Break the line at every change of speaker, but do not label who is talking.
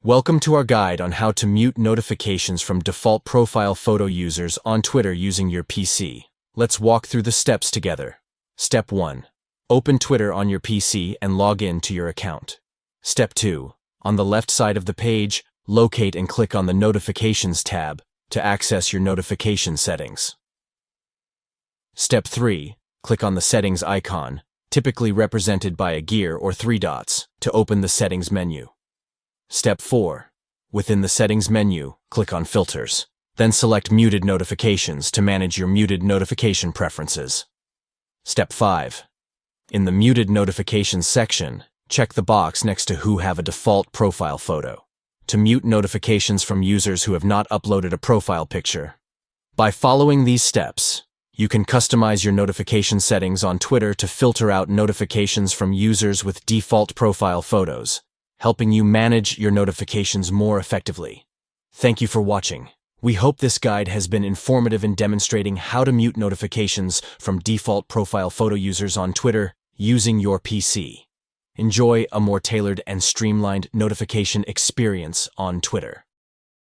Welcome to our guide on how to mute notifications from default profile photo users on Twitter using your PC. Let's walk through the steps together. Step 1. Open Twitter on your PC and log in to your account. Step 2. On the left side of the page, locate and click on the Notifications tab to access your notification settings. Step 3. Click on the Settings icon, typically represented by a gear or 3 dots, to open the Settings menu. Step 4. Within the Settings menu, click on Filters. Then select Muted Notifications to manage your muted notification preferences. Step 5. In the Muted Notifications section, check the box next to Who have a default profile photo to mute notifications from users who have not uploaded a profile picture. By following these steps, you can customize your notification settings on Twitter to filter out notifications from users with default profile photos, helping you manage your notifications more effectively. Thank you for watching. We hope this guide has been informative in demonstrating how to mute notifications from default profile photo users on Twitter using your PC. Enjoy a more tailored and streamlined notification experience on Twitter.